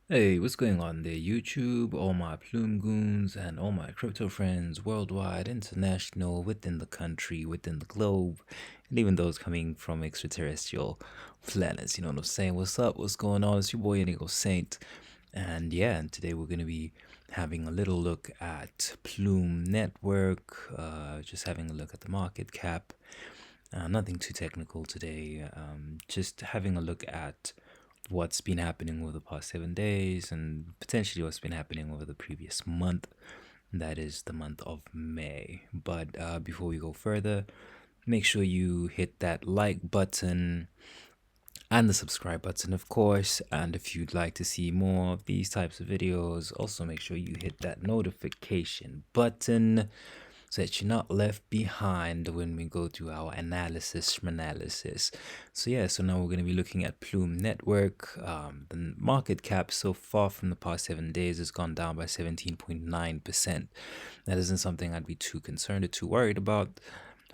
Hey, what's going on there, YouTube? All my Plume goons and all my crypto friends worldwide, international, within the country, within the globe, and even those coming from extraterrestrial planets. You know what I'm saying? What's up? What's going on? It's your boy Indigo Saint. And yeah, and today we're going to be having a little look at Plume Network, just having a look at the market cap. Nothing too technical today, just having a look at what's been happening over the past 7 days and potentially what's been happening over the previous month. That is the month of May. But before we go further, make sure you hit that like button and the subscribe button, of course. And if you'd like to see more of these types of videos, also make sure you hit that notification button so that you're not left behind when we go through our analysis. So yeah, so now we're going to be looking at Plume Network. The market cap so far from the past 7 days has gone down by 17.9%. That isn't something I'd be too concerned or too worried about.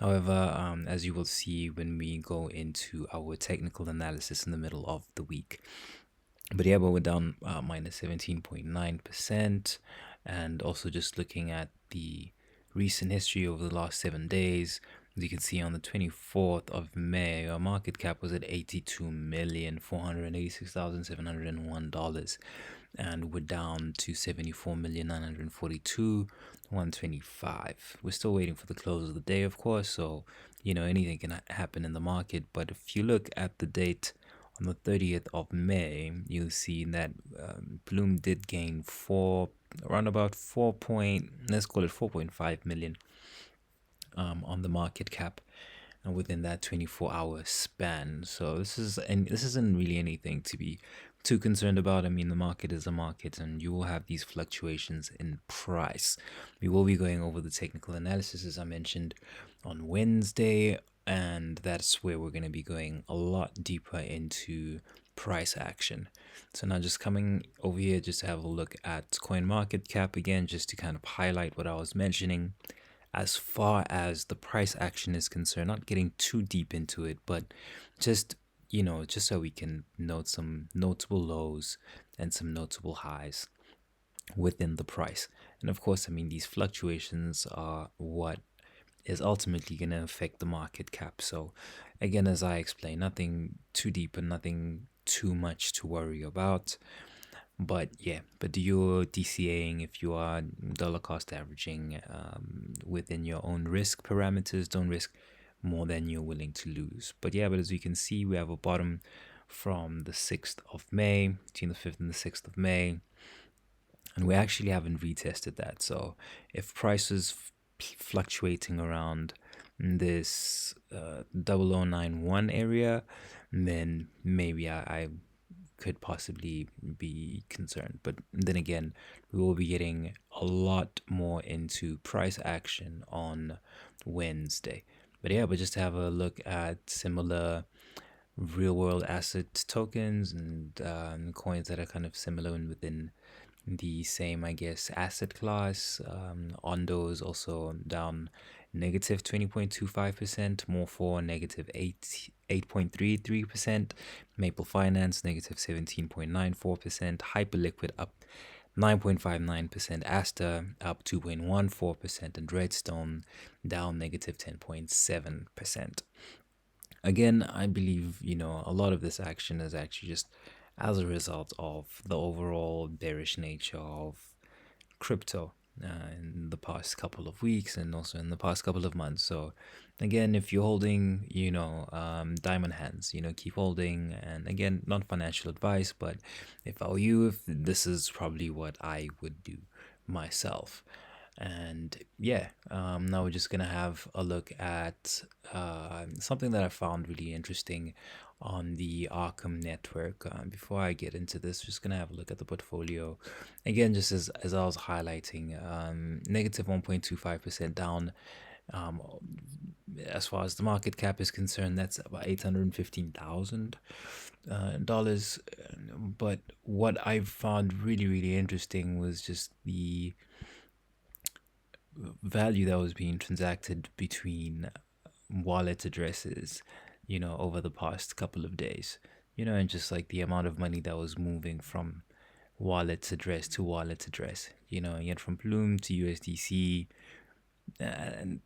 However, as you will see when we go into our technical analysis in the middle of the week. But yeah, but we're down minus 17.9%. And also just looking at the recent history over the last 7 days, as you can see on the 24th of May, our market cap was at $82,486,701. And we're down to $74,942,125. We're still waiting for the close of the day, of course, so anything can happen in the market. But if you look at the date on the 30th of May, you'll see that Plume did gain around about 4.5 million on the market cap within that 24-hour span. So this isn't really anything to be too concerned about. I mean, the market is a market, and you will have these fluctuations in price. We will be going over the technical analysis, as I mentioned, on Wednesday, and that's where we're going to be going a lot deeper into price action. So now just coming over here just to have a look at coin market cap again, just to kind of highlight what I was mentioning as far as the price action is concerned, not getting too deep into it, but just just so we can note some notable lows and some notable highs within the price. And of course, I mean, these fluctuations are what is ultimately going to affect the market cap. So again, as I explained, nothing too deep and nothing too much to worry about. But yeah, but you're DCAing if you are dollar cost averaging within your own risk parameters. Don't risk more than you're willing to lose. But yeah, but as we can see, we have a bottom from the 6th of May, between the 5th and the 6th of May. And we actually haven't retested that. So if prices fluctuating around this 0091 area, then maybe I could possibly be concerned. But then again, we will be getting a lot more into price action on Wednesday. But yeah, but just to have a look at similar real world asset tokens and coins that are kind of similar and within the same, I guess, asset class. Ondo is also down negative 20.25%, more for negative 8.33%, Maple Finance negative 17.94%, Hyperliquid up 9.59%, Asta up 2.14%, and Redstone down negative 10.7%. Again, I believe, a lot of this action is actually just as a result of the overall bearish nature of crypto in the past couple of weeks and also in the past couple of months. So again, if you're holding, diamond hands, keep holding. And again, not financial advice, but if I were you, if this is probably what I would do myself. And yeah, now we're just gonna have a look at something that I found really interesting on the Arkham network. Before I get into this, just gonna have a look at the portfolio again, just as I was highlighting, negative 1.25% down. Um, as far as the market cap is concerned, that's about $815,000. But what I found really interesting was just the value that was being transacted between wallet addresses, over the past couple of days, and just like the amount of money that was moving from wallet address to wallet address. And yet from Plume to USDC, and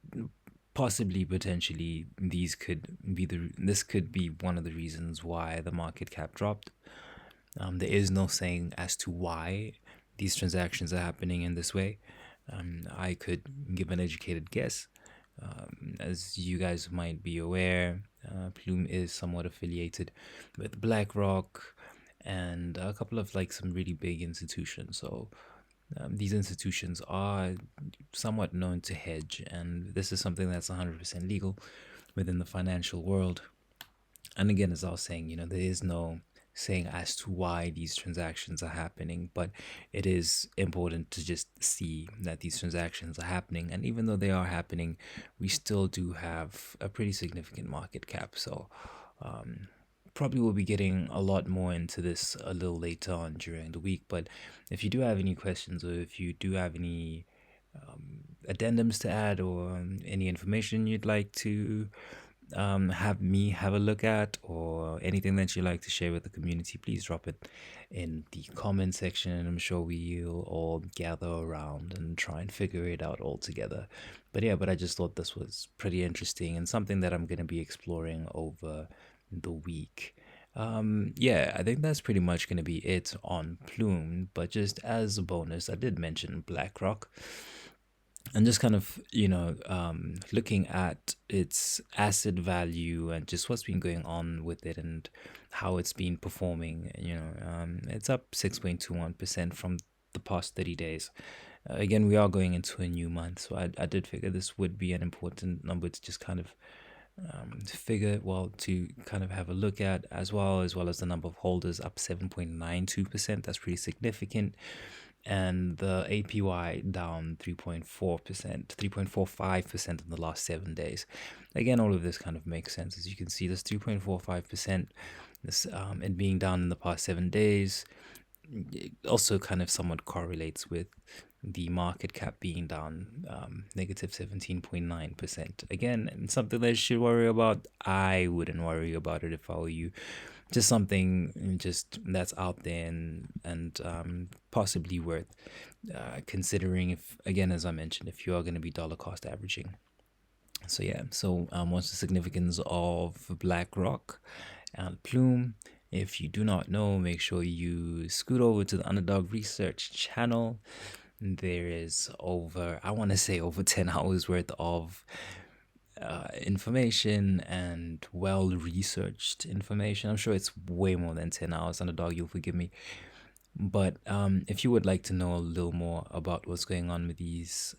possibly potentially this could be one of the reasons why the market cap dropped. There is no saying as to why these transactions are happening in this way. I could give an educated guess. As you guys might be aware, Plume is somewhat affiliated with BlackRock and a couple of some really big institutions. So these institutions are somewhat known to hedge, and this is something that's 100% legal within the financial world. And again, as I was saying, there is no saying as to why these transactions are happening, but it is important to just see that these transactions are happening. And even though they are happening, we still do have a pretty significant market cap. So probably will be getting a lot more into this a little later on during the week. But if you do have any questions, or if you do have any addendums to add, or any information you'd like to have me have a look at, or anything that you'd like to share with the community, please drop it in the comment section, and I'm sure we'll all gather around and try and figure it out all together. But I just thought this was pretty interesting and something that I'm going to be exploring over the week. I think that's pretty much going to be it on Plume. But just as a bonus, I did mention BlackRock, and just kind of looking at its asset value and just what's been going on with it and how it's been performing. It's up 6.21% from the past 30 days. Again, we are going into a new month, so I did figure this would be an important number to just kind of to kind of have a look at, as well as the number of holders up 7.92%. That's pretty significant. And the APY down 3.4%, 3.45% in the last 7 days. Again, all of this kind of makes sense. As you can see, this 3.45%, this it being down in the past 7 days, it also kind of somewhat correlates with the market cap being down negative 17.9%. Again, something that you should worry about. I wouldn't worry about it if I were you. Just something just that's out there and possibly worth considering, if, again, as I mentioned, if you are going to be dollar cost averaging. So what's the significance of BlackRock and Plume? If you do not know, make sure you scoot over to the Underdog Research channel. There is over 10 hours worth of information and well-researched information. I'm sure it's way more than 10 hours. Underdog, you'll forgive me. But if you would like to know a little more about what's going on with these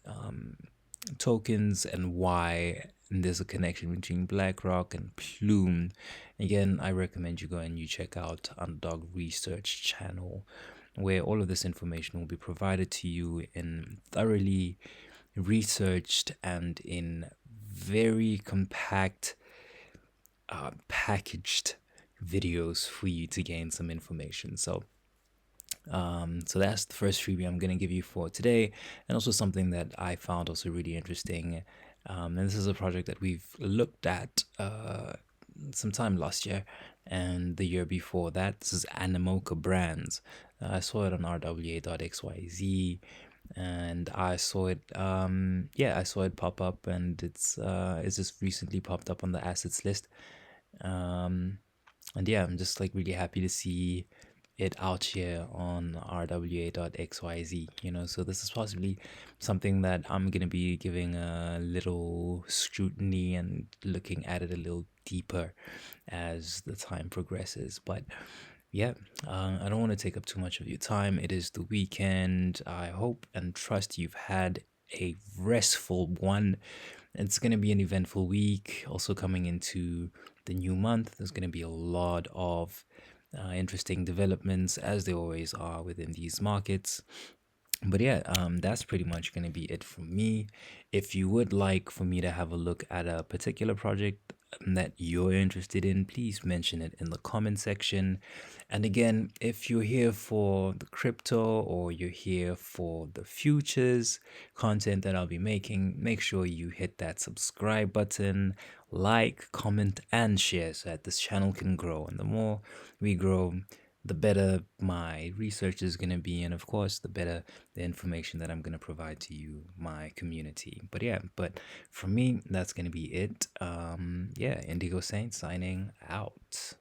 tokens and why there's a connection between BlackRock and Plume, again, I recommend you go and you check out Underdog Research channel, where all of this information will be provided to you in thoroughly researched and in very compact packaged videos for you to gain some information. So that's the first freebie I'm going to give you for today, and also something that I found also really interesting. And this is a project that we've looked at sometime last year and the year before that. This is Animoca Brands. I saw it on RWA.xyz, and I saw it pop up, and it's just recently popped up on the assets list. I'm just really happy to see it out here on RWA.xyz. So this is possibly something that I'm going to be giving a little scrutiny and looking at it a little deeper as the time progresses. But I don't want to take up too much of your time. It is the weekend. I hope and trust you've had a restful one. It's going to be an eventful week. Also coming into the new month, there's going to be a lot of interesting developments, as there always are within these markets. But that's pretty much going to be it from me. If you would like for me to have a look at a particular project that you're interested in, please mention it in the comment section. And again, if you're here for the crypto or you're here for the futures content that I'll be making, make sure you hit that subscribe button, like, comment, and share so that this channel can grow. And the more we grow, the better my research is going to be, and of course the better the information that I'm going to provide to you, my community. But yeah, but for me, that's going to be it. Yeah, Indigo Saint signing out.